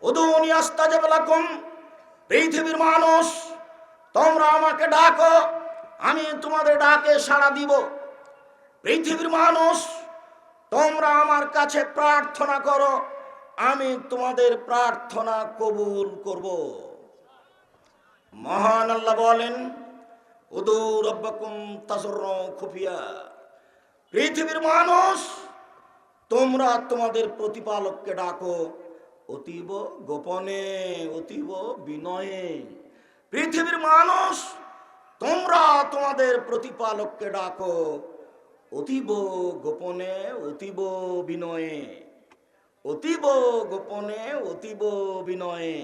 উদুনি আস্তাজিব লাকুম, পৃথিবীর মানুষ তোমরা আমাকে ডাকো, আমি তোমাদের ডাকে সাড়া দিব। পৃথিবীর মানুষ তোমরা আমার কাছে প্রার্থনা করো, আমি তোমাদের প্রার্থনা কবুল করব। মহান আল্লাহ বলেন, উদু রাব্বাকুম তাজাররুন খুফিয়া, পৃথিবীর মানুষ তোমরা তোমাদের প্রতিপালককে ডাকো অতীব গোপনে, অতীব বিনয়ে। পৃথিবীর মানুষ তোমরা তোমাদের প্রতিপালককে ডাকো অতীব গোপনে, অতীব বিনয়ে, অতীব গোপনে, অতীব বিনয়ে।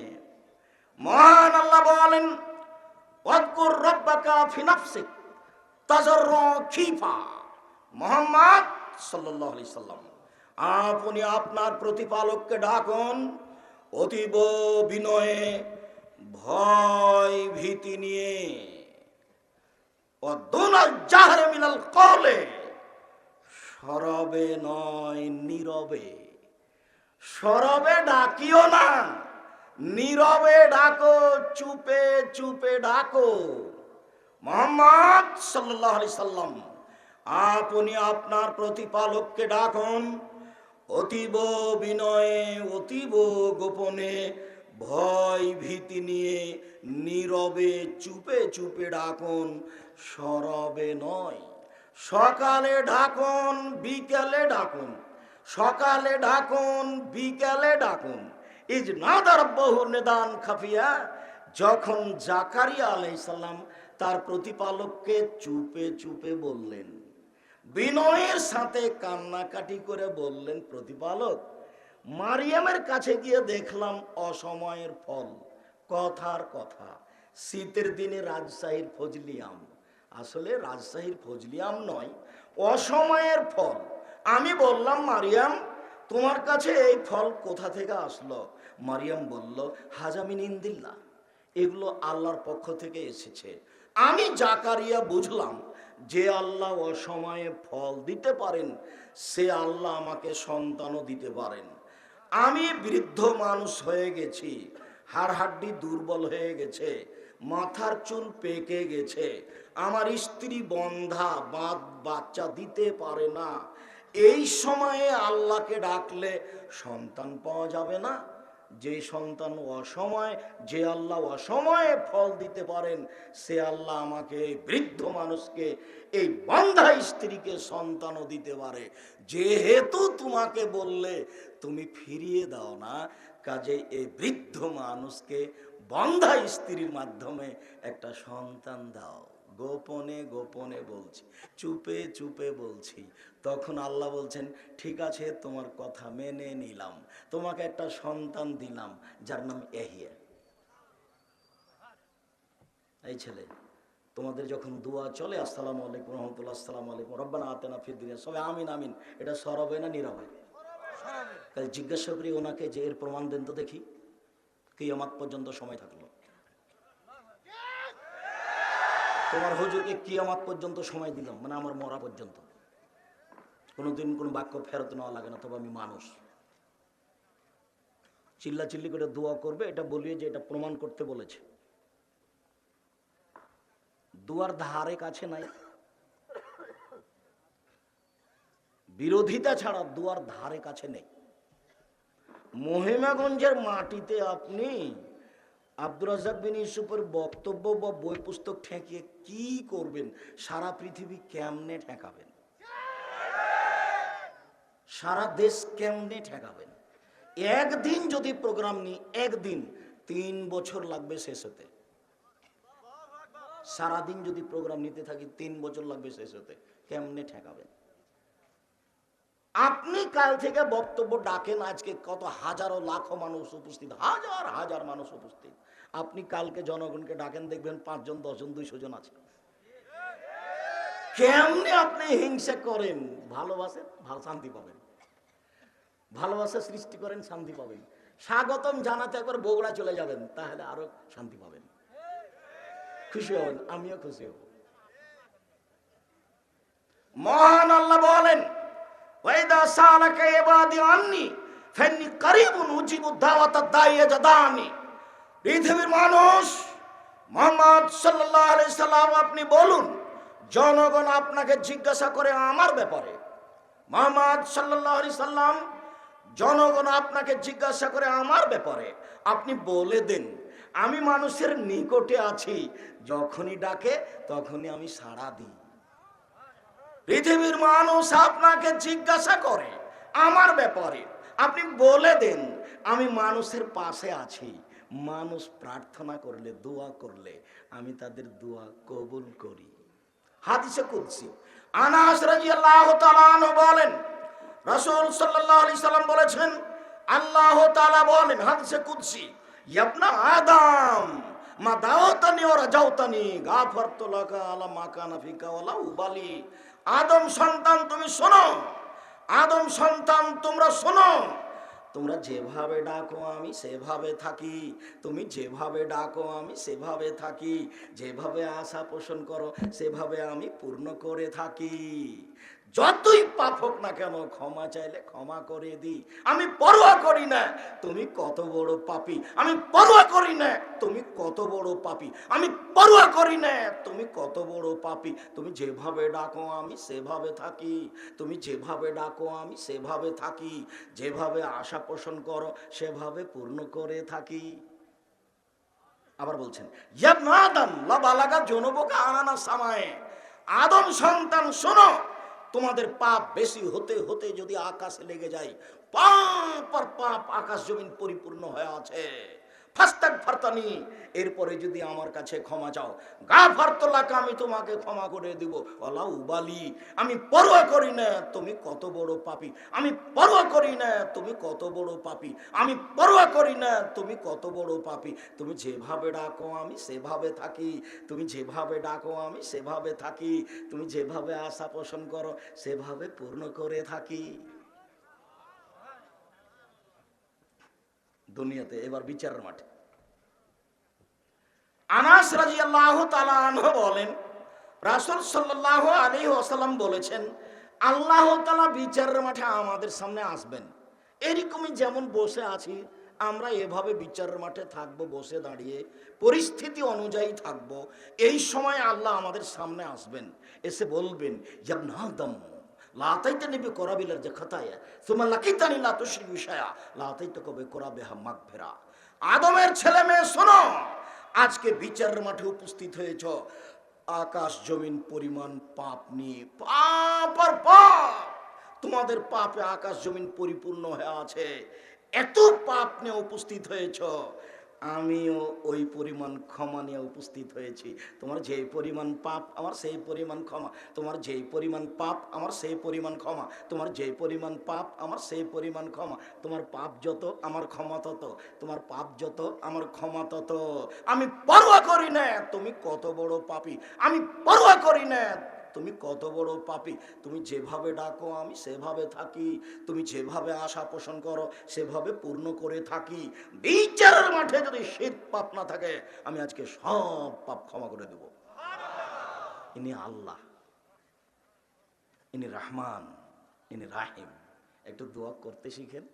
মহান আল্লাহ বলেন, ওয়াজকুর রাব্বাকা ফি নাফসিক তাজাররুন খিফা। মুহাম্মদ সাল্লাল্লাহু আলাইহি সাল্লাম, আপনি আপনার প্রতিপালককে ডাকুন অতীব বিনয়ে, ভয় ভীতি নিয়ে। ওয়াদুনাল জাহরে মিনাল কওলে, সরবে নয় নীরবে। সরবে ডাকিও না, নীরবে ডাকো, চুপে চুপে ডাকো। মুহাম্মদ সাল্লাল্লাহু আলাইহি সাল্লাম, আপনি আপনার প্রতিপালককে ডাকুন অতীব বিনয়ে, অতীব গোপনে, ভয় ভীতি নিয়ে, নীরবে চুপে চুপে ডাকুন, সরবে নয়। সকালে ডাকুন, বিকেলে ডাকুন, সকালে ডাকুন, বিকেলে ডাকুন। ইজ নাদা রাব্বাহু নিদান খাফিয়া, যখন জাকারিয়া আলাইহিস সালাম তার প্রতিপালককে চুপে চুপে বললেন, বিনয়ের সাথে কান্নাকাটি করে বললেন, প্রতিপালক, মারিয়ামের কাছে গিয়ে দেখলাম অসময়ের ফল। কথার কথা, শীতের দিনে রাজশাহীর ফজলি আম, আসলে রাজশাহীর ফজলি আম নয়, অসময়ের ফল। আমি বললাম, মারিয়াম, তোমার কাছে এই ফল কোথা থেকে আসলো? মারিয়াম বলল, হাজা মিন ইন্দিল্লাহ, এগুলো আল্লাহর পক্ষ থেকে এসেছে। আমি জাকারিয়া বুঝলাম যে আল্লাহ অসময়ে ফল দিতে পারেন, সে আল্লাহ আমাকে সন্তানও দিতে পারেন। আমি বৃদ্ধ মানুষ হয়ে গেছি, হাড় হাড্ডি দুর্বল হয়ে গেছে, মাথার চুল পেকে গেছে, আমার স্ত্রী বন্ধা, বাচ্চা দিতে পারে না। এই সময়ে আল্লাহকে ডাকলে সন্তান পাওয়া যাবে না? যে সন্তান অসময়, যে আল্লাহ অসময়ে ফল দিতে পারেন, সে আল্লাহ আমাকে, বৃদ্ধ মানুষকে, এই বন্ধা স্ত্রীকে সন্তানও দিতে পারে। যেহেতু তোমাকে বললে তুমি ফিরিয়ে দাও না, কাজে এই বৃদ্ধ মানুষকে বন্ধা স্ত্রীর মাধ্যমে একটা সন্তান দাও। গোপনে গোপনে বলছি, চুপে চুপে বলছি। তখন আল্লাহ বলছেন, ঠিক আছে, তোমার কথা মেনে নিলাম, তোমাকে একটা সন্তান দিলাম, যার নাম ইয়াহিয়া। এই ছেলে, তোমাদের যখন দোয়া চলে, আসসালামু আলাইকুম রহমতুল্লাহ, আসসালামু আলাইকুম রব্বানা আতিনা ফিদ দুনিয়া, সবাই আমিন আমিন, এটা সরবে না নীরবে? তাই জিজ্ঞাসা করি ওনাকে যে এর প্রমাণ দেন তো দেখি। কিয়ামত পর্যন্ত সময় থাকলো, তোমার হুজুরকে কিয়ামত পর্যন্ত সময় দিলাম, মানে আমার মরা পর্যন্ত। কোনোদিন কোনো বাক্য ফেরত নেওয়া লাগে না, তবে আমি মানুষ। চিল্লা চিল্লি করে দোয়া করবে, এটা বলিয়ে যে এটা প্রমাণ করতে বলেছে। দুয়ার ধারে কাছে নাই, বিরোধিতা ছাড়া দুয়ার ধারে কাছে নেই। মহিমাগঞ্জের মাটিতে আপনি আব্দুর রাজ্জাক বিন ইউসুফের বক্তব্য বা বই পুস্তক ঠেকিয়ে কি করবেন? সারা পৃথিবী কেমনে ঠেকাবেন? সারা দেশ কেমনে ঠেকাবেন? একদিন যদি প্রোগ্রাম নিই, একদিন 3 বছর লাগবে শেষ হতে। সারাদিন যদি প্রোগ্রাম নিতে থাকি, 3 বছর লাগবে শেষ হতে। কেমনে ঠেকাবেন? আপনি কাল থেকে বক্তব্য ডাকেন, আজকে কত হাজারো লাখো মানুষ উপস্থিত, হাজার হাজার মানুষ উপস্থিত। আপনি কালকে জনগণকে ডাকেন, দেখবেন 5 জন 10 জন 200 জন আছে। কেমনে আপনি হিংসা করেন? ভালোবাসেন, ভালো শান্তি পাবেন। ভালোবাসা সৃষ্টি করেন, শান্তি পাবেন। স্বাগতম জানাতে একবার বগুড়া চলে যাবেন, তাহলে আরো শান্তি পাবেন, খুশি হবেন, আমিও খুশি হব। মহান আল্লাহ বলেন, ওয়াইদা সালাকা ইবাদি আন্নি ফাইন্নী কারিবুন উজিবু দাওয়াতাদ দাঈ ইযা দাআনি। পৃথিবীর মানুষ, মুহাম্মদ সাল্লাল্লাহু আলাইহি সাল্লাম আপনি বলুন, জনগণ আপনাকে জিজ্ঞাসা করে আমার ব্যাপারে। মুহাম্মদ সাল্লাল্লাহু আলাইহি সাল্লাম, জনগণ আপনাকে জিজ্ঞাসা করে আমার ব্যাপারে, আপনি বলে দেন আমি মানুষের নিকটে আছি, যখনই ডাকে তখনই আমি সাড়া দিই। পৃথিবীর মানুষ আপনাকে জিজ্ঞাসা করে আমার ব্যাপারে, আপনি বলে দেন আমি মানুষের পাশে আছি। মানুষ প্রার্থনা করলে, দোয়া করলে আমি তাদের দোয়া কবুল করি। হাদিসে কুদসি আনাস রাদিয়াল্লাহু তাআলা আনহু বলেন, রাসূল সাল্লাল্লাহু আলাইহি সাল্লাম বলেছেন, আল্লাহ তাআলা বলেন হাদিসে কুদসি, ইবনা আদম মা দাওতানি ওয়া রাজাউতানি গাফারতু লাকা আলা মা কানা ফিকা ওয়ালা উবালি। আদম সন্তান তুমি শোনো, আদম সন্তান তোমরা শোনো, তোমরা যেভাবে ডাকো আমি সেভাবে থাকি, তুমি যেভাবে ডাকো আমি সেভাবে থাকি, যেভাবে আশা পোষণ করো সেভাবে আমি পূর্ণ করে থাকি। যতই পাপ হোক না কেন ক্ষমা চাইলে ক্ষমা করে দিই, আমি পরোয়া করি না তুমি কত বড় পাপী, আমি পরোয়া করি না তুমি কত বড় পাপী, আমি পরোয়া করি না তুমি কত বড় পাপী। তুমি যেভাবে ডাকো আমি সেভাবে থাকি, তুমি যেভাবে ডাকো আমি সেভাবে থাকি, যেভাবে আশা পোষণ করো সেভাবে পূর্ণ করে থাকি। আবার বলছেন, ইবনা আদম লা বালাগা যুনুবুকা আনানা সামায়ে, আদম সন্তান শোনো, তোমাদের পাপ বেশি হতে হতে যদি আকাশে লেগে যায়, পাপ আর পাপ আকাশ জমিন পরিপূর্ণ হয়ে আছে, ফাস্তাগফারতানি, এরপরে যদি আমার কাছে ক্ষমা চাও, গাফারতু লাকা, আমি তোমাকে ক্ষমা করে দিব, ওয়ালা উবালি, আমি পরোয়া করি না তুমি কত বড় পাপী, আমি পরোয়া করি না তুমি কত বড় পাপী, আমি পরোয়া করি না তুমি কত বড় পাপী। তুমি যেভাবে ডাকো আমি সেভাবে থাকি, তুমি যেভাবে ডাকো আমি সেভাবে থাকি, তুমি যেভাবে আশা পোষণ করো সেভাবে পূর্ণ করে থাকি। দুনিয়াতে এবার বিচারের মাঠে আনাস রাদিয়াল্লাহু তাআলা আনহু বলেন, রাসূল সাল্লাল্লাহু আলাইহি ওয়াসাল্লাম বলেছেন, আল্লাহ তাআলা বিচারের মাঠে আমাদের সামনে আসবেন। এরকমই যেমন বসে আছি আমরা এভাবে বিচারের মাঠে থাকবো, বসে দাঁড়িয়ে পরিস্থিতি অনুযায়ী থাকবো। এই সময় আল্লাহ আমাদের সামনে আসবেন, এসে বলবেন, ইবনা আদম লা আতাইতানি বিকরাবিল খাতায়া সুম্মা লাকিতানি লা তুশরিকু শাইআ লা আতাইতুকা বিকরাবিহা মাগফিরা। আদমের ছেলে মেয়ে শোনো, আজকে বিচারের মাঠে উপস্থিত হয়েছ আকাশ জমিন পরিমাণ পাপ নিয়ে, পাপ আর পাপ, তোমাদের পাপে আকাশ জমিন পরিপূর্ণ হয়ে আছে, এত পাপ নিয়ে উপস্থিত হয়েছ, আমিও ওই পরিমাণ ক্ষমা নিয়ে উপস্থিত হয়েছি। তোমার যেই পরিমাণ পাপ আমার সেই পরিমাণ ক্ষমা, তোমার যেই পরিমাণ পাপ আমার সেই পরিমাণ ক্ষমা, তোমার যেই পরিমাণ পাপ আমার সেই পরিমাণ ক্ষমা, তোমার পাপ যত আমার ক্ষমা তত, তোমার পাপ যত আমার ক্ষমা তত। আমি পরোয়া করি না তুমি কত বড় পাপী, আমি পরোয়া করি না তুমি কত বড় পাপী, তুমি যেভাবে ডাকো আমি সেভাবে থাকি, তুমি যেভাবে আশা পোষণ করো সেভাবে পূর্ণ করে থাকি। বিচারের মাঠে যদি শিরক পাপ না থাকে আমি আজকে সব পাপ ক্ষমা করে দেব। ইনি আল্লাহ, ইনি রহমান, ইনি রাহিম। একটু দোয়া করতে শিখেন।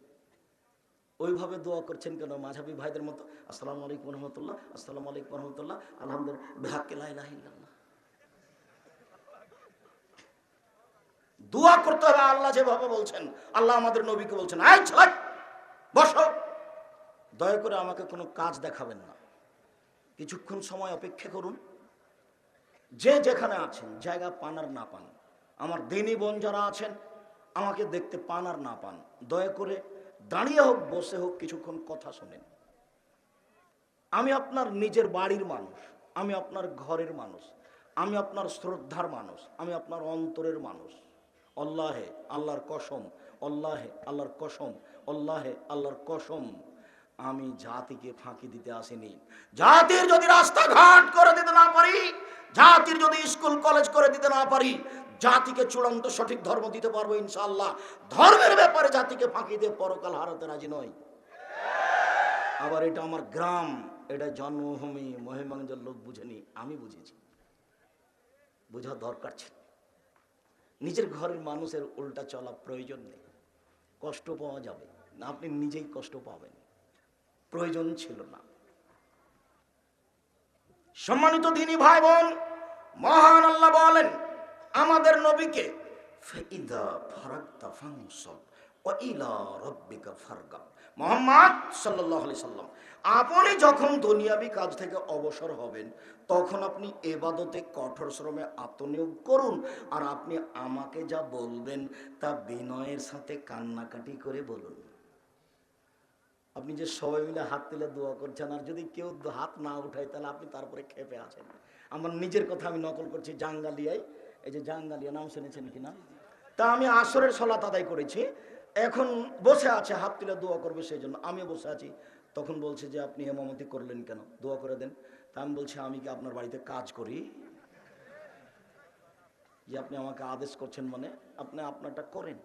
ওইভাবে দোয়া করছেন কেন মাঝহাবি ভাইদের মতো, আসসালামু আলাইকুম রহমতুল্লাহ, আসসালামু আলাইকুম রহমতুল্লাহ, আলহামদুলিল্লাহ, বিহাক্কি লা ইলাহা ইল্লাল্লাহ। দোয়া করতে হবে আল্লাহ যেভাবে বলছেন। আল্লাহ আমাদের নবীকে বলছেন, আয় ছেলে বসো, দয়া করে আমাকে কোনো কাজ দেখাবেন না, কিছুক্ষণ সময় অপেক্ষা করুন। যে যেখানে আছেন জায়গা পান আর না পান, আমার দিনী বোন যারা আছেন আমাকে দেখতে পান আর না পান, দয়া করে দাঁড়িয়ে হোক বসে হোক কিছুক্ষণ কথা শোনেন। আমি আপনার নিজের বাড়ির মানুষ, আমি আপনার ঘরের মানুষ, আমি আপনার শ্রদ্ধার মানুষ, আমি আপনার অন্তরের মানুষ। আল্লাহে আল্লাহর কসম, আল্লাহে আল্লাহর কসম, আল্লাহে আল্লাহর কসম, আমি জাতিকে ফাঁকি দিতে আসিনি। জাতির যদি রাস্তাঘাট করে দিতে না পারি, জাতির যদি স্কুল কলেজ করে দিতে না পারি, জাতিকে চূড়ান্ত সঠিক ধর্ম দিতে পারবো ইনশাআল্লাহ। ধর্মের ব্যাপারে জাতিকে ফাঁকি দিয়ে পরকাল হারাতে রাজি নয়। আবার এটা আমার গ্রাম, এটা জন্মভূমি, মহিমাঞ্জল লোক বুঝেনি, আমি বুঝেছি, বোঝা দরকার ছিল। নিজের ঘরের মানুষের উল্টা চলা প্রয়োজন নেই, কষ্ট পাওয়া যাবে, না, আপনি নিজেই কষ্ট পাবেন, প্রয়োজন ছিল না। সম্মানিত দিনী ভাই বোন, মহান আল্লাহ বলেন আমাদের নবীকে, ফাইদা ফারাগতা ফানসব ওয়া ইলা রাব্বিকা ফারগাব। মুহাম্মদ সাল্লাল্লাহু আলাইহি সাল্লাম, আপনি যখন দুনিয়াবি কাজ থেকে অবসর হবেন তখন আপনি ইবাদতে কঠোর শ্রমে আত্মনিয়োগ করুন, আর আপনি আমাকে যা বলবেন তা বিনয়ের সাথে কান্নাকাটি করে বলুন। আপনি যে সবাই মিলে হাত তুলে দোয়া করছেন, আর যদি কেউ হাত না উঠায় তাহলে আপনি তারপরে ক্ষেপে আছেন। আমার নিজের কথা আমি নকল করছি। জাঙ্গালিয়ায়, এই যে জাঙ্গালিয়া নাম শুনেছেন কিনা, তা আমি আসরের সলাত আদায় করেছি, এখন বসে আছে হাত তুলে দোয়া করবে, সেই জন্য আমিও বসে আছি। তখন বলছে যে আপনি ইমামতি করলেন কেন, দোয়া করে দেন। তা আমি বলছি আমি কি আপনার বাড়িতে কাজ করি যে আপনি আমাকে আদেশ করছেন? মানে আপনি আপনারটা করেন।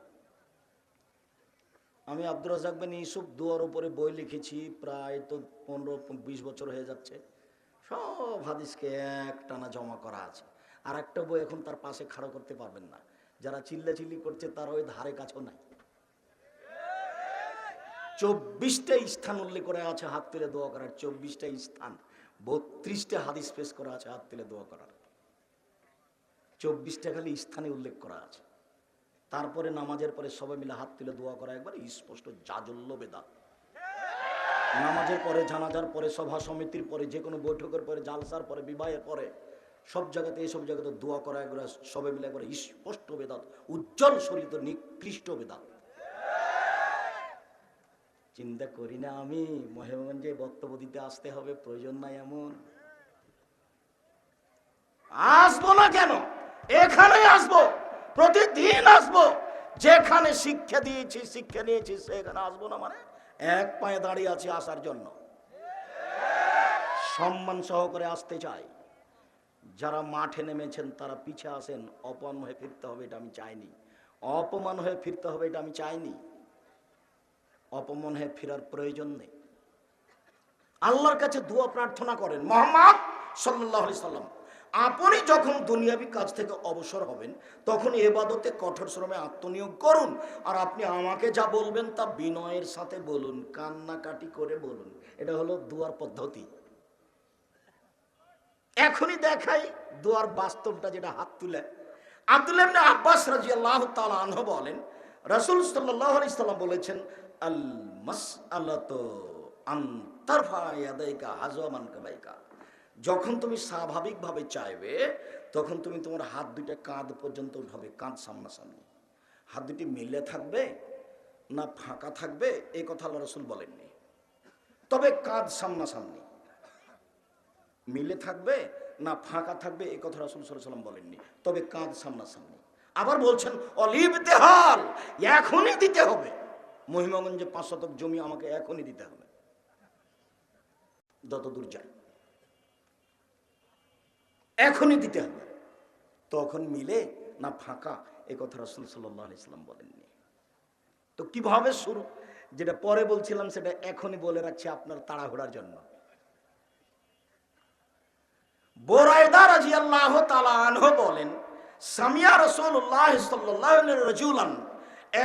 আমি আব্দুর রাজ্জাক বিন ইউসুফ দোয়ার উপরে বই লিখেছি, প্রায় তো 15-20 বছর হয়ে যাচ্ছে। সব হাদিসকে এক টানা জমা করা আছে। আর একটা বই এখন তার পাশে খাড়া করতে পারবেন না, যারা চিল্লাচিল্লি করছে তার ওই ধারে কাছেও নাই। 24টা স্থান উল্লেখ করা আছে হাত তুলে দোয়া করার, 24টা স্থান, 32টা হাদিস পেশ করা আছে হাত তুলে দোয়া করার, 24টা খালি স্থানে উল্লেখ করা আছে। তারপরে নামাজের পরে সবাই মিলে হাত তুলে দোয়া করা একবার স্পষ্ট জাজল্য বেদাত। নামাজের পরে, জানাজার পরে, সভা সমিতির পরে, যে কোনো বৈঠকের পরে, জালসার পরে, বিবাহের পরে, সব জায়গাতে এইসব জায়গাতে দোয়া করা একবার সবাই মিলে একবার স্পষ্ট বেদাত, উজ্জ্বল শরীত নিকৃষ্ট বেদাত। চিন্তা করি না আমি মহেশগঞ্জে বক্তব্য দিতে আসতে হবে, প্রয়োজন নাই এমন। আসবো না কেন, এখানে আসবো, প্রতিদিন আসবো। যেখানে শিক্ষা দিয়েছি, শিক্ষা নিয়েছি, সেখানে আসবো না মানে এক পায়ে দাঁড়িয়ে আছি আসার জন্য। সম্মান সহকারে আসতে চাই। যারা মাঠে নেমেছেন তারা পিছে আসেন। অপমান হয়ে ফিরতে হবে এটা আমি চাইনি, অপমান হয়ে ফিরতে হবে এটা আমি চাইনি। অপমান হয়ে ফেরার প্রয়োজন নেই। আল্লাহর কাছে দোয়া প্রার্থনা করেন। মুহাম্মদ সাল্লাল্লাহু আলাইহি সাল্লাম, আপনি যখন দুনিয়াবি কাজ থেকে অবসর হবেন তখন ইবাদতে কঠোর শ্রমে আত্মনিয়োগ করুন, আর আপনি আমাকে যা বলবেন তা বিনয়ের সাথে বলুন, কান্নাকাটি করে বলুন। এটা হলো দোয়ার পদ্ধতি। এখনই দেখাই দোয়ার বাস্তবটা, যেটা হাত তুলে। আব্দুল্লাহ ইবনে আব্বাস রাদিয়াল্লাহু তাআলা আনহু বলেন, রাসূল সাল্লাল্লাহু আলাইহি সাল্লাম বলেছেন, আল মাসআলাতু আন তারফা ইয়াদাইকা হাযওয়া মানকাবাইকা। যখন তুমি স্বাভাবিকভাবে চাইবে তখন তুমি তোমার হাত দুইটা কাঁধ পর্যন্ত উঠাবে, কাঁধ সামনাসামনি। হাত দুটি মিলে থাকবে না ফাঁকা থাকবে এই কথা আল্লাহ রাসূল বলেননি, তবে কাঁধ সামনাসামনি। মিলে থাকবে না ফাঁকা থাকবে এই কথা রাসূল সাল্লাল্লাহু আলাইহি ওয়াসাল্লাম বলেননি, তবে কাঁধ সামনাসামনি। আবার বলছেন অলিবতেহাল, এখনই দিতে হবে। মহিমাগঞ্জে 5 শতক জমি আমাকে এখনই দিতে হবে, যতদূর যাই এখনই দিতে হবে। তখন মিলে না ফাঁকা এই কথা রাসূল সাল্লাল্লাহু আলাইহি ওয়াসাল্লাম বলেননি। তো কিভাবে শুরু, যেটা পরে বলছিলাম সেটা এখনই বলে রাখছি আপনার তাড়াহুড়ার জন্য। বুরায়দা রাদিয়াল্লাহু তাআলা আনহু বলেন, সামিয়া রাসূলুল্লাহ সাল্লাল্লাহু আলাইহি রাজুলান,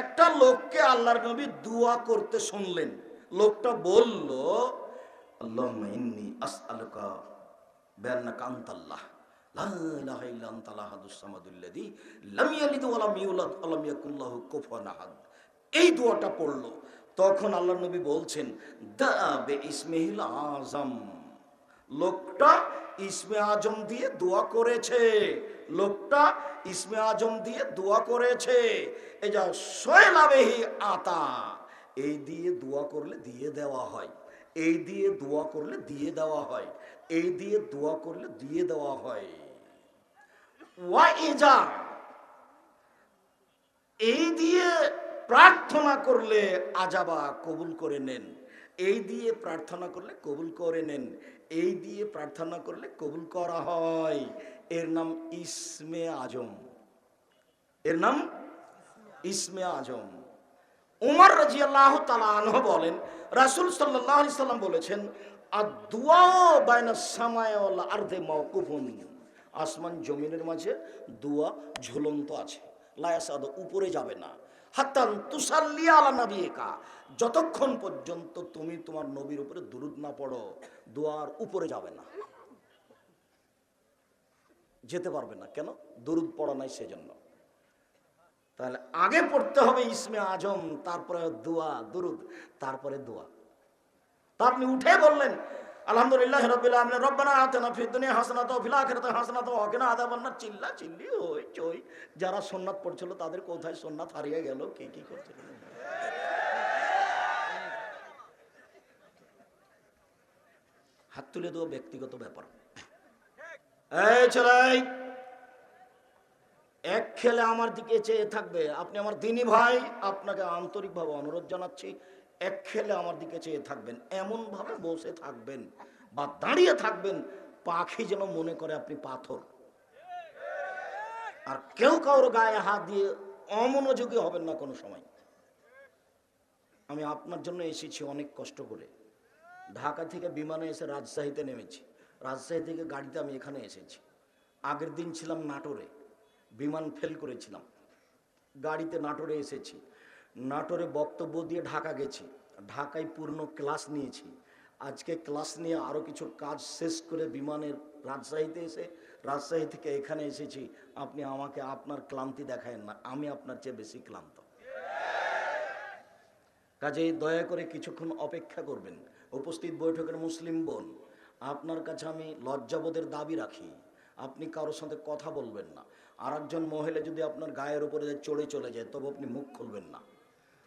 একটা লোককে আল্লাহর নবী দোয়া করতে শুনলেন। লোকটা বলল, আল্লাহুম্মা ইন্নী আসআলুকা বিআন্নাকা আনতাল্লাহ লা ইলাহা ইল্লা আনতাল আহাদুস সামাদুল্লাযী লাম ইয়ালিদ ওয়া লাম ইউলাদ ওয়া লাম ইয়াকুল লাহু কুফুয়ান আহাদ। এই দোয়াটা পড়লো। তখন আল্লাহর নবী বলছেন, দা বে ইসমিহিল আযম। লোকটা ইসমে আজম দিয়ে দোয়া করেছে, লোকটা ইসমে আজম দিয়ে দোয়া করেছে। এই যা সয়লাবেহি আতা, এই দিয়ে দোয়া করলে দিয়ে দেওয়া হয়, এই দিয়ে দোয়া করলে দিয়ে দেওয়া হয়, এই দিয়ে দোয়া করলে দিয়ে দেওয়া হয়। ওয়াইজা, এই দিয়ে প্রার্থনা করলে আজাবা, কবুল করে নেন। এই দিয়ে প্রার্থনা করলে কবুল করে নেন, এই দিয়ে প্রার্থনা করলে কবুল করা হয়। এর নাম ইসমে আজম, এর নাম ইসমে আজম। উমর রাদিয়াল্লাহু তাআলা আনহু বলেন, রাসূল সাল্লাল্লাহু আলাইহি সাল্লাম বলেছেন, আদ-দুআ বাইনাস সামাই ওয়াল আরদি মাওকুফুন। আসমান জমিনের মাঝে দোয়া ঝুলন্ত আছে, লা ইয়াসাদু, উপরে যাবে না। হাত্তা তুসাল্লি আলা নবিকা, যতক্ষণ পর্যন্ত তুমি তোমার নবীর উপরে দুরূদ না পড়ো দোয়ার উপরে যাবে না, যেতে পারবে না। কেন? দুরূদ পড়া নাই সেজন্য। তাহলে আগে পড়তে হবে ইসমে আজম, তারপরে দোয়া, দুরূদ, তারপরে দোয়া। তা আপনি উঠে বললেন আলহামদুলিল্লাহ রাব্বিল আলামিন রব্বানা আতিনা ফিদ দুনিয়া হাসানাতাও ওয়া ফিল আখিরাতি হাসানাতাও ওয়া কিনা আযাবান্নার, চিল্লা চিল্লি ওই চই। যারা সুন্নাত পড়ছিল তাদের কোথায় সুন্নাত হারিয়ে গেল, কে কি করছিল? হাত তুলে দেওয়া ব্যক্তিগত ব্যাপার। এই ছেলে, এক খেলে আমার দিকে চেয়ে থাকবে। আপনি আমার দিনী ভাই, আপনাকে আন্তরিকভাবে অনুরোধ জানাচ্ছি, এক খেলে আমার দিকে চেয়ে থাকবেন। এমন ভাবে বসে থাকবেন বা দাঁড়িয়ে থাকবেন পাখি যেন মনে করে আপনি পাথর। আর কেউ কারোর গায়ে হাত দিয়ে অমনোযোগী হবেন না কোনো সময়। আমি আপনার জন্য এসেছি অনেক কষ্ট করে। ঢাকা থেকে বিমানে এসে রাজশাহীতে নেমেছি, রাজশাহী থেকে গাড়িতে আমি এখানে এসেছি। আগের দিন ছিলাম নাটোরে, বিমান ফেল করেছিলাম, গাড়িতে নাটোরে এসেছি। নাটোরে বক্তব্য দিয়ে ঢাকা গেছি, ঢাকায় পূর্ণ ক্লাস নিয়েছি। আজকে ক্লাস নিয়ে আরও কিছু কাজ শেষ করে বিমানের রাজশাহীতে এসে রাজশাহী থেকে এখানে এসেছি। আপনি আমাকে আপনার ক্লান্তি দেখায়েন না, আমি আপনার চেয়ে বেশি ক্লান্ত। কাজেই দয়া করে কিছুক্ষণ অপেক্ষা করবেন। উপস্থিত বৈঠকের মুসলিম বোন, আপনার কাছে আমি লজ্জাবোধের দাবি রাখি, আপনি কারোর সাথে কথা বলবেন না। আর একজন মহিলা যদি আপনার গায়ের উপরে চড়ে চলে যায় তবে আপনি মুখ খুলবেন না।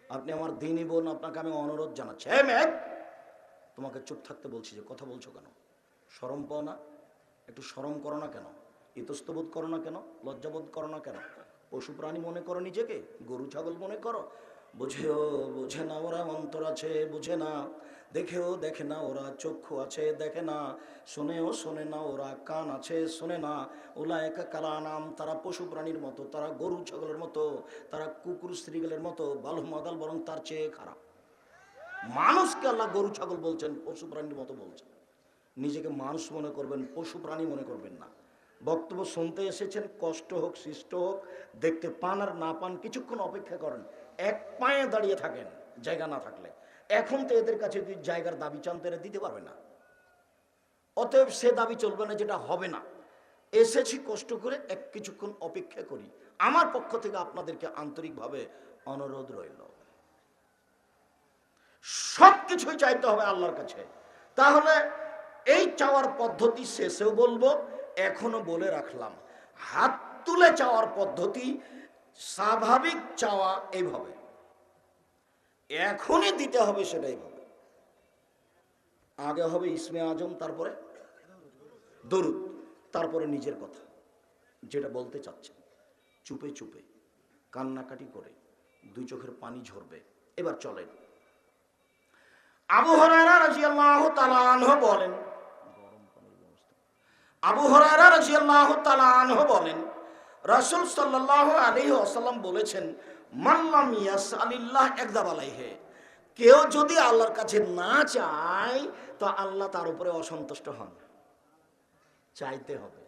আপনি আমার দিনী বোন, আপনাকে আমি অনুরোধ জানাচ্ছি, হে মেঘ, তোমাকে চুপ থাকতে বলছি, যে কথা বলছো কেন? শরম পাও না? একটু শরম করো না কেন? ইতস্তবোধ করো না কেন? লজ্জাবোধ করো না কেন? পশু প্রাণী মনে করো নিজেকে? গরু ছাগল মনে করো? বুঝেও বুঝে না ওরা, অন্তর আছে বুঝে না, দেখেও দেখে না ওরা, চক্ষু আছে দেখে না, শোনেও শোনে না ওরা, কান আছে শোনে না। উলায়েকা কালানাম, তারা পশু প্রাণীর মতো, তারা গরু ছাগলের মতো, তারা কুকুর শ্রীগলের মতো, বালু মাদাল, বরং তার চেয়ে খারাপ। মানুষকে আল্লাহ গরু ছাগল বলছেন, পশু প্রাণীর মতো বলছেন। নিজেকে মানুষ মনে করবেন, পশু প্রাণী মনে করবেন না। বক্তব্য শুনতে এসেছেন, কষ্ট হোক সৃষ্ট হোক, দেখতে পান আর না পান কিছুক্ষণ অপেক্ষা করেন, এক পায়ে দাঁড়িয়ে থাকেন জায়গা না থাকলে। এখন তো এদের কাছে যদি জায়গার দাবি চান তো এরা দিতে পারবে না, অতএব সে দাবি চলবে না যেটা হবে না। এসেছি কষ্ট করে, এক কিছুক্ষণ অপেক্ষা করি। আমার পক্ষ থেকে আপনাদেরকে আন্তরিকভাবে অনুরোধ রইল, সব কিছুই চাইতে হবে আল্লাহর কাছে। তাহলে এই চাওয়ার পদ্ধতি শেষেও বলবো, এখনো বলে রাখলাম, হাত তুলে চাওয়ার পদ্ধতি, স্বাভাবিক চাওয়া এইভাবে, এখনই দিতে হবে সেটাই হবে। আগে হবে ইসমে আজম, তারপরে দরুদ, তারপরে নিজের কথা যেটা বলতে চাচ্ছেন, চুপে চুপে কান্নাকাটি করে দুই চোখের পানি ঝরবে। এবার চলেন, আবু হুরায়রা রাদিয়াল্লাহু তাআলা আনহু বলেন, আবু হুরায়রা রাদিয়াল্লাহু তাআলা আনহু বলেন, রাসূল সাল্লাল্লাহু আলাইহি ওয়াসাল্লাম বলেছেন, মান লাম ইয়াসআলিল্লাহ একযাব আলাইহি, কেউ যদি আল্লাহর কাছে না চায় তো আল্লাহ তার উপরে অসন্তুষ্ট হন। চাইতে হবে,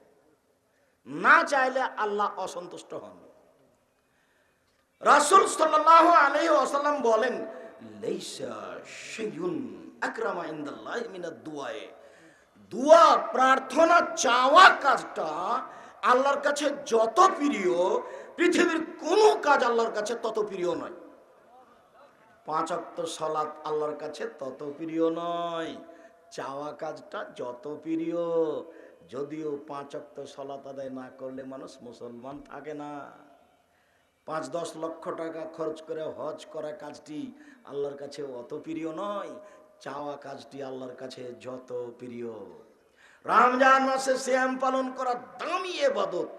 না চাইলে আল্লাহ অসন্তুষ্ট হন। রাসূল সাল্লাল্লাহু আলাইহি ওয়াসাল্লাম বলেন, লাইসা শাইউন আকরামা ইনদাল্লাহি মিনাদ দুআ, দুআ প্রার্থনা চাওয়া কাজটা আল্লাহর কাছে যত প্রিয়, পৃথিবীর কোনো কাজ আল্লাহর কাছে তত প্রিয় নয়। 5 ওয়াক্ত সালাত আল্লাহর কাছে তত প্রিয় নয়, চাওয়া কাজটা যত প্রিয়। যদিও 5 ওয়াক্ত সালাত আদায় না করলে মানুষ মুসলমান থাকে না। 5-10 লক্ষ টাকা খরচ করে হজ করা কাজটি আল্লাহর কাছে অত প্রিয় নয়, চাওয়া কাজটি আল্লাহর কাছে যত প্রিয়। রমজান মাসে সিয়াম পালন করা দামি ইবাদত,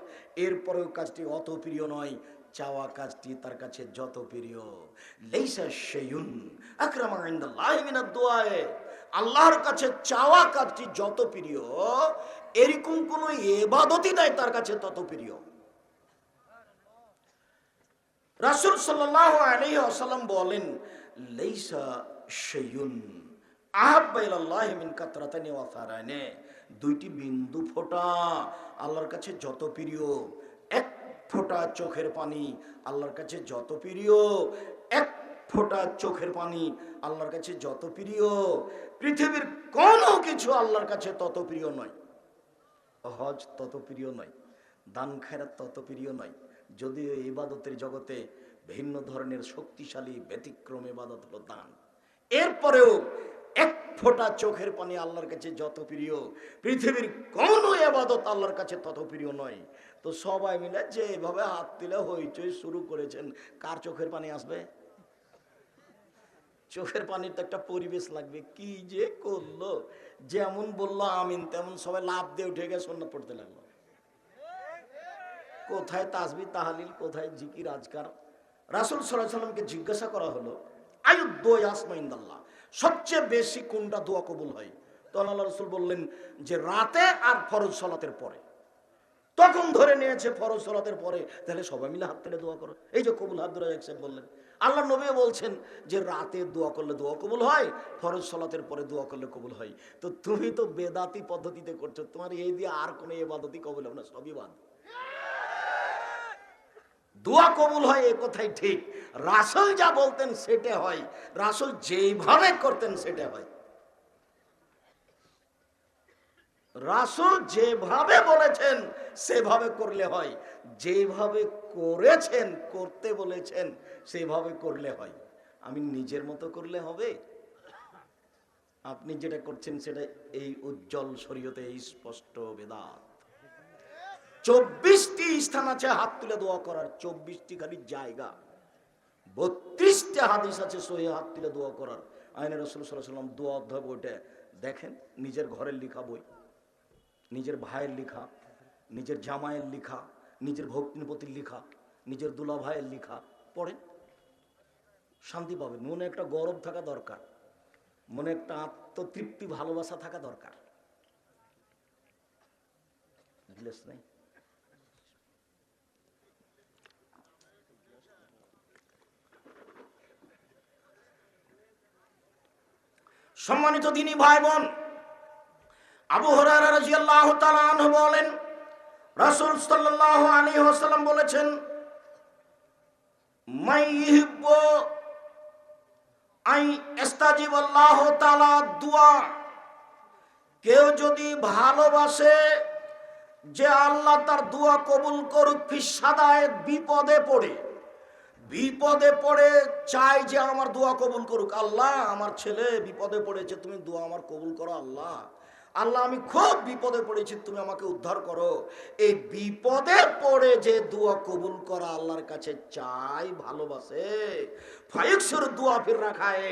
এরপরেও কাজটি অত প্রিয় নয়, চাওয়া কাজটি তার কাছে যত প্রিয়। লাইসা শাইউন আকরামা ইনদাল্লাহি মিনাদ দুআ, আল্লাহর কাছে চাওয়া কাজটি যত প্রিয়, এরকম কোন ইবাদতই নাই তার কাছে তত প্রিয়। রাসূল সাল্লাল্লাহু আলাইহি ওয়াসাল্লাম বলেন, লাইসা শাইউন আহাব্বা ইলাল্লাহি মিন কাতরাতানি ওয়া ফারানে, দুইটি বিন্দু ফোঁটা আল্লাহর কাছে যত প্রিয়, এক ফোঁটা চোখের পানি আল্লাহর কাছে যত প্রিয়, এক ফোঁটা চোখের পানি আল্লাহর কাছে যত প্রিয়, পৃথিবীর কোনো কিছু আল্লাহর কাছে তত প্রিয় নয়। হজ তত প্রিয় নয়, দান খায়রাত তত প্রিয় নয়। যদিও ইবাদতের জগতে ভিন্ন ধরনের শক্তিশালী ব্যতিক্রম ইবাদত হলো দান, এরপরেও এক ফোঁটা চোখের পানি আল্লাহর কাছে যত প্রিয়, পৃথিবীর কোনো ইবাদত আল্লাহর কাছে তত প্রিয় নয়। তো সবাই মিলে যে এভাবে হাত তুলে হইচই শুরু করেছেন, কার চোখের পানি আসবে? চোখের পানির তো একটা পরিবেশ লাগবে। কি যে করলো, যেমন বললো আমিন তেমন সবাই লাভ দিয়ে উঠে গিয়ে সুন্নাত পড়তে লাগলো। কোথায় তাসবিহ তাহলিল, কোথায় জিকির আজকার? রাসূল সাল্লাল্লাহু আলাইহি ওয়াসাল্লামকে জিজ্ঞাসা করা হলো, আইয়ুদ-দুআ ইনদাল্লাহ, সবচেয়ে বেশি কোনটা দোয়া কবুল হয়? তখন আল্লাহ রাসূল বললেন যে রাতে আর ফরজ সালাতের পরে। তখন ধরে নিয়েছে ফরজ সালাতের পরে, তাহলে সবাই মিলে হাত তুলে দোয়া করো। এই যে কবুল আব্দুর রাজ্জাক সাহেব বললেন, আল্লাহ নবী বলছেন যে রাতে দোয়া করলে দোয়া কবুল হয়, ফরজ সালাতের পরে দোয়া করলে কবুল হয়। তো তুমি তো বেদাতি পদ্ধতিতে করছো, তোমার এই দিয়ে আর কোনো ইবাদতই কবুল হবে না, সবই বাদ। দোয়া কবুল হয় এ কথাই ঠিক, রাসূল যা বলতেন সেটা হয়, রাসূল যেভাবে করতেন সেটা হয়। রাসূল যেভাবে বলেছেন সেভাবে করলে হয়, যেভাবে করেছেন করতে বলেছেন সেভাবে করলে হয়। আমি নিজের মতো করলে হবে? আপনি যেটা করছেন সেটা এই উজ্জ্বল শরীয়তে স্পষ্ট বেদাত। 24টি স্থান আছে হাত তুলে দোয়া করার, 24টি খালি জায়গা। 32টা হাদিস আছে সহিহ হাত তুলে দোয়া করার। আইনে রাসূল সাল্লাল্লাহু আলাইহি ওয়াসাল্লাম দোয়া অধ্যায় বইটা দেখেন, নিজের ঘরের লেখা বই, নিজের ভাইয়ের লেখা, নিজের জামাইয়ের লেখা, নিজের ভগ্নিপতির লেখা, নিজের দুলা ভাইয়ের লেখা পড়েন, শান্তি পাবেন। মনে একটা গৌরব থাকা দরকার, মনে একটা আত্মতৃপ্তি ভালোবাসা থাকা দরকার। নাই সম্মানিত দিনী ভাই বোন, আবু হুরায়রা রাদিয়াল্লাহু তাআলা আনহু বলেন, রাসূল সাল্লাল্লাহু আলাইহি ওয়াসাল্লাম বলেছেন, মাই ইউহিব্বু আই ইস্তাজিবাল্লাহু তাআলা দুআ, কেউ যদি ভালোবাসে যে আল্লাহ তার দোয়া কবুল করুক, ফিসাদায় বিপদে পড়ে, বিপদে পড়ে চাই যে আমার দোয়া কবুল করুক, আল্লাহ আমার ছেলে বিপদে পড়েছে, তুমি দোয়া আমার কবুল করো। আল্লাহ, আল্লাহ আমি খুব বিপদে পড়েছি, তুমি আমাকে উদ্ধার করো। এই বিপদে পড়ে যে দোয়া কবুল করা আল্লাহর কাছে চাই, ভালোবাসে, ফায়ুকসুর দোয়া ফির রাখায়,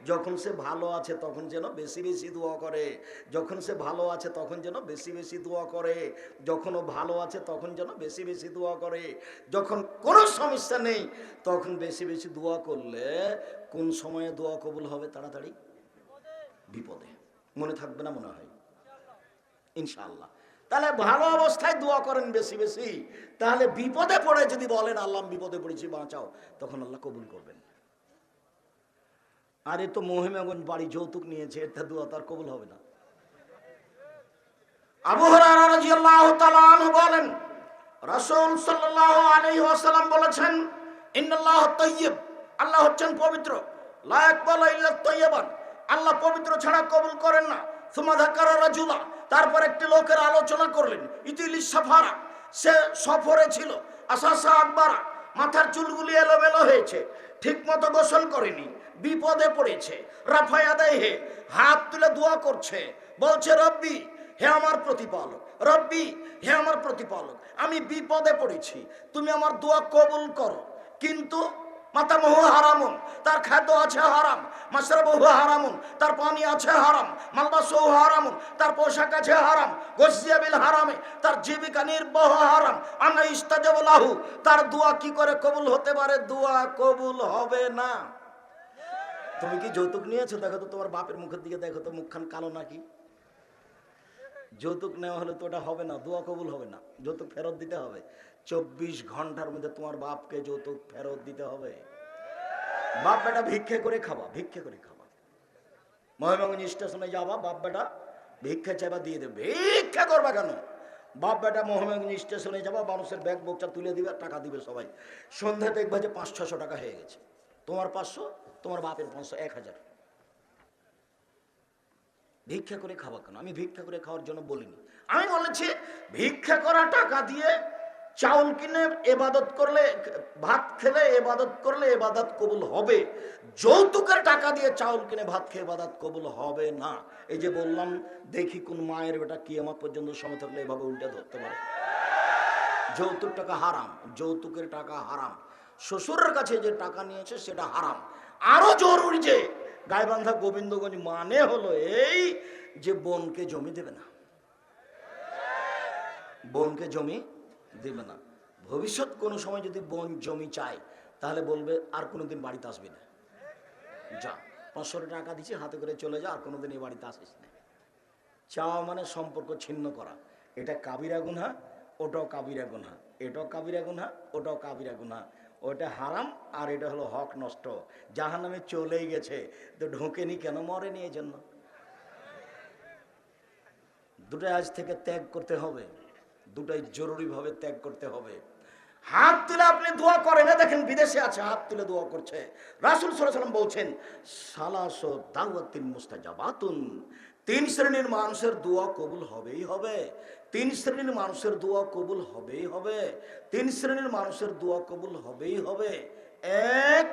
যখন সে ভালো আছে তখন যেন বেশি বেশি দোয়া করে, যখন সে ভালো আছে তখন যেন বেশি বেশি দোয়া করে, যখন ও ভালো আছে তখন যেন বেশি বেশি দোয়া করে, যখন কোনো সমস্যা নেই তখন বেশি বেশি দোয়া করলে কোন সময়ে দোয়া কবুল হবে? তাড়াতাড়ি বিপদে। মনে থাকবে না মনে হয়? ইনশাআল্লাহ। তাহলে ভালো অবস্থায় দোয়া করেন বেশি বেশি, তাহলে বিপদে পড়ে যদি বলেন আল্লাহ বিপদে পড়েছি বাঁচাও, তখন আল্লাহ কবুল করবেন। আর এ তো মহিমাগঞ্জ বাড়ি যৌতুক নিয়েছে, এটা দোয়া তার কবুল হবে না। আবু হুরায়রা রাদিয়াল্লাহু তাআলা আনহু বলেন, রাসূল সাল্লাল্লাহু আলাইহি ওয়াসাল্লাম বলেছেন, ইন্নাল্লাহু তাইয়্যিব, আল্লাহ হচ্ছেন পবিত্র, লা ইয়াকবালু ইল্লা তাইয়্যিবান, আল্লাহ পবিত্র ছাড়া কবুল করেন না। সুম্মা যাকারা রাজুলা, তারপর একটি লোকের আলোচনা করলেন, ইতিলিস সাফারা, সে সফরে ছিল, আসাসা আকবারা, মাথার চুলগুলি এলোমেলো হয়েছে, ঠিক মতো গোসল করেনি, বিপদে পড়েছে, রাফায়াদাইহে, হাত তুলে দোয়া করছে, বলছে রব্বি, হে আমার প্রতিপালক, রব্বি, হে আমার প্রতিপালক, আমি বিপদে পড়েছি, তুমি আমার দোয়া কবুল করো। কিন্তু মাতামহু হারামুন, তার খাদ্য আছে হারাম, মাশরাবহু হারামুন, তার পানি আছে হারাম, মালবাসহু হারামুন, তার পোশাক আছে হারাম, গসিয়া বিল হারামে, তার জীবিকা নির্বাহ হারাম, আনা ইস্তাজাবু লাহু, তার দোয়া কি করে কবুল হতে পারে? দোয়া কবুল হবে না। তুমি কি যৌতুক নিয়েছো? দেখো তো তোমার বাপের মুখের দিকে, দেখো তো মুখখান কালো নাকি? যৌতুক নেওয়া হলে তো ওটা হবে না, দোয়া কবুল হবে না, যৌতুক ফেরত দিতে হবে। 24 ঘন্টার মধ্যে তোমার বাপকে যৌতুক ফেরত দিতে হবে। বাপ বেটা ভিক্ষে করে খাবা, ভিক্ষে করে খাবা, মহিমাগঞ্জ স্টেশনে যাবা, বাপ বেটা ভিক্ষা চাইবা দিয়ে দেবে। ভিক্ষা করবা কেন? বাপ বেটা মোহামেদগঞ্জ স্টেশনে যাবা, মানুষের ব্যাগ বোকটা তুলে দিবে, টাকা দিবে সবাই। সন্ধ্যা দেখবে যে 500-600 টাকা হয়ে গেছে। তোমার 500, তোমার বাপের 500, 1000। ভিক্ষা করে খাওয়া কেন? আমি ভিক্ষা করে খাওয়ার জন্য বলিনি। আমি বলেছি ভিক্ষা করা টাকা দিয়ে চাউল কিনে এবাদত করলে, ভাত খেলে এবাদত করলে এবাদত কবুল হবে। যৌতুকের টাকা দিয়ে চাউল কিনে ভাত খেয়ে এবাদত কবুল হবে না। এই যে বললাম, দেখি কোন মায়ের বেটা কিয়ামত পর্যন্ত সময় থাকলে এভাবে উল্টে ধরতে পারে। যৌতুক টাকা হারাম, যৌতুকের টাকা হারাম। শ্বশুরের কাছে যে টাকা নিয়েছে সেটা হারাম। আরো জরুরি যে গাইবান্ধা গোবিন্দগঞ্জ মানে হলো এই যে বোনকে জমি দেবে না, বোনকে জমি দেবে না। ভবিষ্যৎ কোনো সময় যদি বোন জমি চায় তাহলে বলবে আর কোনোদিন বাড়িতে আসবি না, যা 500 টাকা দিচ্ছি হাতে করে চলে যা, আর কোনোদিন এই বাড়িতে আসিস না। চাওয়া মানে সম্পর্ক ছিন্ন করা। এটা কাবিরা গুনাহ, ওটাও কাবিরা গুনাহ, এটাও কাবিরা গুনাহ, ওটাও কাবিরা গুনাহ। ওটা হারাম আর এটা হলো হক নষ্ট। জাহান্নামে চলেই গেছে তো ঢোকেনি কেন? মরেনি এই জন্য। দুটাই আজ থেকে ত্যাগ করতে হবে, দুটাই জরুরিভাবে ত্যাগ করতে হবে। হাত তুলে আপনি দোয়া করেন, দেখেন বিদেশে আছে হাত তুলে দোয়া করছে। রাসূল সাল্লাল্লাহু আলাইহি ওয়াসাল্লাম বলছেন সালাসু দাওয়াতিন মুস্তাজাবাতুন, 3 শ্রেণীর মানুষের দোয়া কবুল হবেই হবে। 3 শ্রেণীর মানুষের দোয়া কবুল হবেই হবে। 3 শ্রেণীর মানুষের দোয়া কবুল হবেই হবে। 1,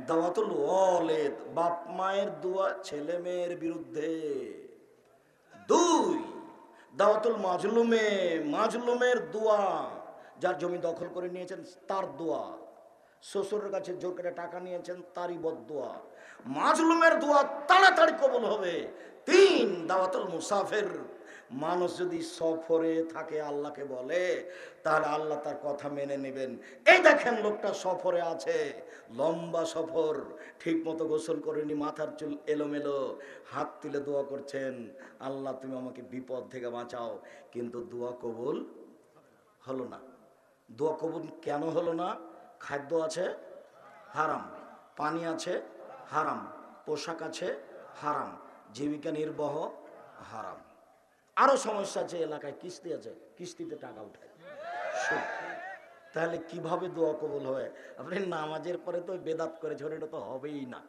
দাওয়াতুল ওয়ালিদ, বাপ মায়ের দোয়া ছেলে মেয়ের বিরুদ্ধে। 2, দাওয়াতুল মাজলুমে, মাজলুমের দোয়া, যার জমি দখল করে নিয়েছেন তার দোয়া। শ্বশুরের কাছে জোর করে টাকা নিয়েছেন তারই বদদোয়া। মাজলুমের দোয়া তাড়াতাড়ি কবুল হবে। 3, দাওয়াতুল মুসাফির, মানুষ যদি সফরে থাকে আল্লাহকে বলে তাহলে আল্লাহ তার কথা মেনে নেবেন। এই দেখেন লোকটা সফরে আছে, লম্বা সফর, ঠিক মতো গোসল করেনি, মাথার চুল এলোমেলো, হাত তুলে দোয়া করছেন, আল্লাহ তুমি আমাকে বিপদ থেকে বাঁচাও। কিন্তু দোয়া কবুল হলো না। দোয়া কবুল কেন হলো না? খাদ্য আছে হারাম, পানি আছে হারাম, পোশাক আছে হারাম, জীবিকা নির্বাহ হারাম। আরো সমস্যা আছে, এলাকায় কিস্তি আছে, কিস্তিতে টাকা উঠায়। তাহলে কিভাবে দোয়া কবুল হয়? আপনি নামাজের পরে তো বেদাত করেছেন, এটা তো হবেই না।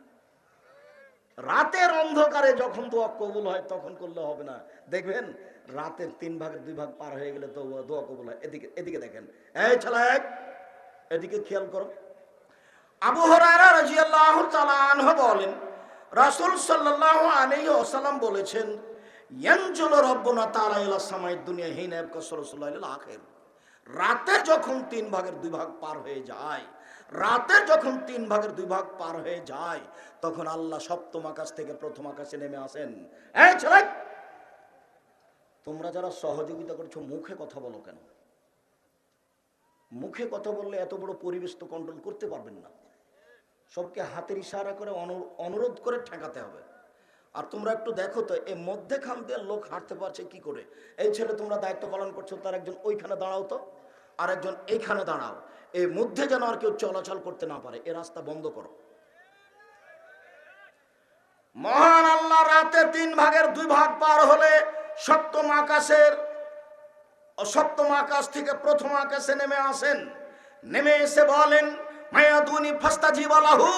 রাতের অন্ধকারে যখন দোয়া কবুল হয় তখন করলে হবে না। দেখবেন রাতের 3 ভাগের 2 ভাগ পার হয়ে গেলে তো দোয়া কবুল হয়। এদিকে এদিকে দেখেন, এই ছেলে এদিকে খেয়াল করো। আবু হুরায়রা রাদিয়াল্লাহু তাআলা আনহু বলেন রাসূল সাল্লাল্লাহু আলাইহি ওয়াসাল্লাম বলেছেন ইয়ানজুলু রাব্বুনা তাআলা ইলা সামাইদ দুনিয়া হিনা ইয়াবকা রাসূলুল্লাহ ইলাল আখির। রাতে যখন 3 ভাগের 2 ভাগ পার হয়ে যায়, রাতে যখন 3 ভাগের 2 ভাগ পার হয়ে যায় তখন আল্লাহ সপ্তম আকাশ থেকে প্রথম আকাশে নেমে আসেন। এই ছেলে, তোমরা যারা সহযোগিতা করছো মুখে কথা বলো কেন? মুখে কথা বললে এত বড় পরিবেশ তো কন্ট্রোল করতে পারবেন না। সবকে হাতের ইশারা করে অনুরোধ করে ঠেকাতে হবে। আর তোমরা একটু দেখো তো এই মধ্যেখান দিয়ে লোক হাঁটতে পারছে কি করে? এই ছেলে তোমরা দায়িত্ব পালন করছো, তার একজন ওইখানে দাঁড়াও তো, আর একজন এইখানে দাঁড়াও, এই মধ্যে যেন আর কেউ চলাচল করতে না পারে, এই রাস্তা বন্ধ করো। মহান আল্লাহ রাতে 3 ভাগের 2 ভাগ পার হলে সপ্তম আকাশ থেকে প্রথম আকাশে নেমে আসেন। নেমে এসে বলেন মায়াদুনি ফাস্তাজিবা লাহু,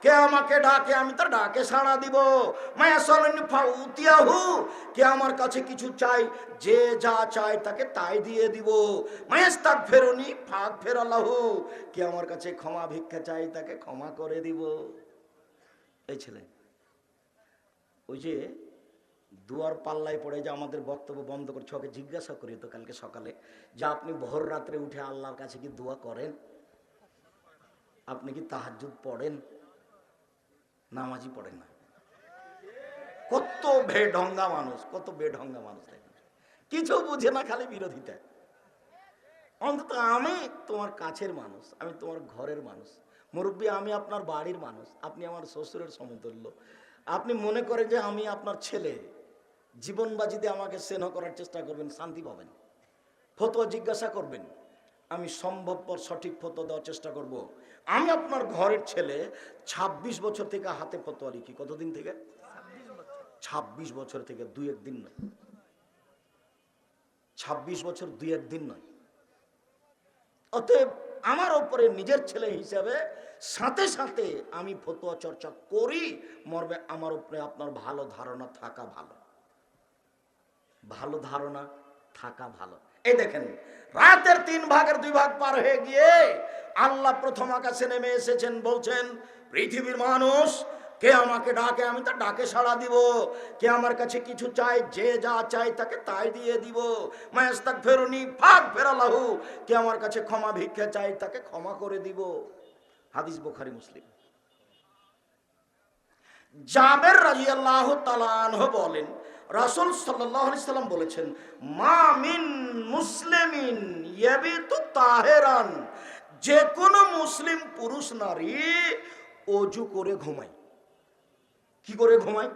কে আমাকে ডাকে আমি তার ডাকে সাড়া দিব। মায়াসালুনি ফাউতিয়াহু, কে আমার কাছে কিছু চাই, যে যা চায় তাকে তাই দিয়ে দিব। মায়াস্তাগফিরুনি ফাগফিরা লাহু, কে আমার কাছে ক্ষমা ভিক্ষা চাই তাকে ক্ষমা করে দিব। এই ছেলে ওই যে দুয়ার পাল্লায় পড়ে যে আমাদের বক্তব্য বন্ধ করছে, ওকে জিজ্ঞাসা করি তো কালকে সকালে যে আপনি ভোর রাত্রে উঠে আল্লাহর কাছে কি দোয়া করেন? আপনি কি তাহাজ্জুদ পড়েন? নামাজই পড়েন না। কত বেঢঙ্গা মানুষ, কত বেঢঙ্গা মানুষ, কিছু বুঝে না, খালি বিরোধিতা। অন্তত আমি তোমার কাছের মানুষ, আমি তোমার ঘরের মানুষ, মুরব্বী আমি আপনার বাড়ির মানুষ, আপনি আমার শ্বশুরের সমতুল্য। আপনি মনে করেন যে আমি আপনার ছেলে, জীবন বাজিতে আমাকে স্নেহ করার চেষ্টা করবেন, শান্তি পাবেন। ফতোয়া জিজ্ঞাসা করবেন, আমি সম্ভবপর সঠিক ফতোয়া দেওয়ার চেষ্টা করব। আমি আপনার ঘরের ছেলে, 26 বছর থেকে হাতে ফতোয়া লিখি। কতদিন থেকে? 26 বছর থেকে, 2-1 দিন নয়। 26 বছর 2-1 দিন নয়। অতএব আমার ওপরে নিজের ছেলে হিসাবে সাথে সাথে আমি ফতোয়া চর্চা করি, মর্মে আমার উপরে আপনার ভালো ধারণা থাকা ভালো, ভালো ধারণা থাকা ভালো। এই দেখেন, রাতের 3 ভাগের 2 ভাগ পার হয়ে গিয়ে আল্লাহ প্রথম আকাশে নেমে এসেছেন, বলছেন পৃথিবীর মানুষ কে আমাকে ডাকে, আমি তার ডাকে সাড়া দিব। কে আমার কাছে কিছু চাই, যে যা চাই তাকে তাই দিয়ে দিব। মায়াস্তাগফিরুনি ফাগফিরালাহু, কে আমার কাছে ক্ষমা ভিক্ষা চাই তাকে ক্ষমা করে দিব। হাদিস বুখারী মুসলিম। জাবের রাদিয়াল্লাহু তাআলা আনহু বলেন, রাসূল সাল্লাল্লাহু আলাইহি সাল্লাম বলেছেন, মা মিন মুসলিমিন ইয়াবিতু তাহিরান, যে কোন মুসলিম পুরুষ নারী ওযু করে ঘুমায়। কি করে ঘুমায়?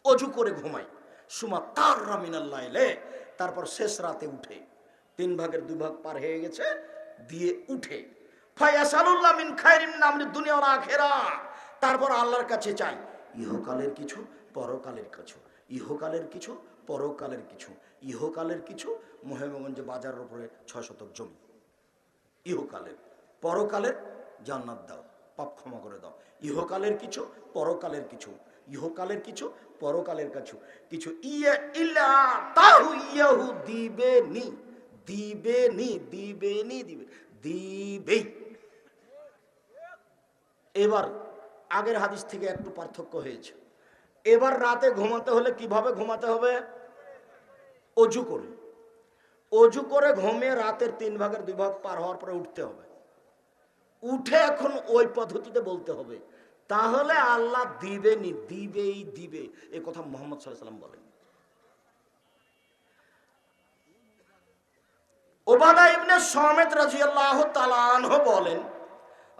ওযু করে ঘুমায়। সুমা তাররা মিনাল লাইলে, তারপর শেষ রাতে উঠে, 3 ভাগের 2 ভাগ পার হয়ে গেছে, দিয়ে উঠে। ফায়াসালুল্লাহ মিন খায়রিন আমরি দুনিয়া ওয়াল আখিরা, তারপর আল্লাহর কাছে চাই ইহকালের কিছু, পরকালের কিছু, ইহকালের কিছু, পরকালের কিছু। ইহকালের কিছু মহেশগঞ্জ বাজারের উপরে 6 শতক জমি, ইহকালের। পরকালের জান্নাত দাও, পাপ ক্ষমা করে দাও। ইহকালের কিছু, পরকালের কিছু, ইহকালের কিছু, পরকালের কিছু কিছু। ইয়া ইল্লা তাহু ইয়াহু দিবে নি, দিবে নি, দিবে নি, দিবে দিবেই। এবার আগের হাদিস থেকে একটু পার্থক্য হয়েছে। এবার রাতে ঘুমাতে হলে কিভাবে ঘুমাতে হবে? ওযু করে। ওযু করে ঘুমিয়ে রাতের 3 ভাগের 2 ভাগ পার হওয়ার পরে উঠতে হবে। উঠে এখন ওই পদ্ধতিতে বলতে হবে, তাহলে আল্লাহ দিবেনি, দিবেই দিবে। এই কথা মুহাম্মদ সাল্লাল্লাহু আলাইহি ওয়াসাল্লাম বলেন। উবাদা ইবনে সামিত রাদিয়াল্লাহু তাআলা আনহু বলেন,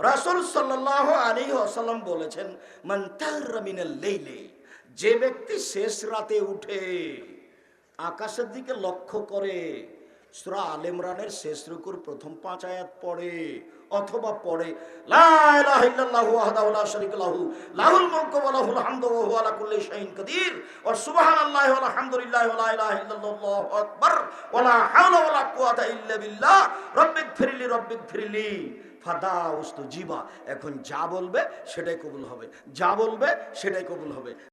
রাসূল সাল্লাল্লাহু আলাইহি ওয়াসাল্লাম বলেছেন, মান তাররা মিনাল লাইলি, যে ব্যক্তি শেষ রাতে উঠে আকাশের দিকে লক্ষ্য করে, সূরা আলে ইমরানের শেষ রুকুর প্রথম 5 আয়াত পড়ে, অথবা পড়ে লা ইলাহা ইল্লাল্লাহু ওয়াহদাহু লা শারীকা লাহু লাহুল মুলকু ওয়া লাহুল হামদু ওয়া হুয়া আলা কুল্লি শাইইন কাদির ওয়া সুবহানাল্লাহি ওয়া আলহামদুলিল্লাহি ওয়া লা ইলাহা ইল্লাল্লাহু আকবার ওয়া লা হাওলা ওয়া লা কুওয়াতা ইল্লা বিল্লাহ রব্বিগফিরলি রব্বিগফিরলি ফাদা উস্তুজিবা। এখন যা বলবে সেটাই কবুল হবে, যা বলবে সেটাই কবুল হবে।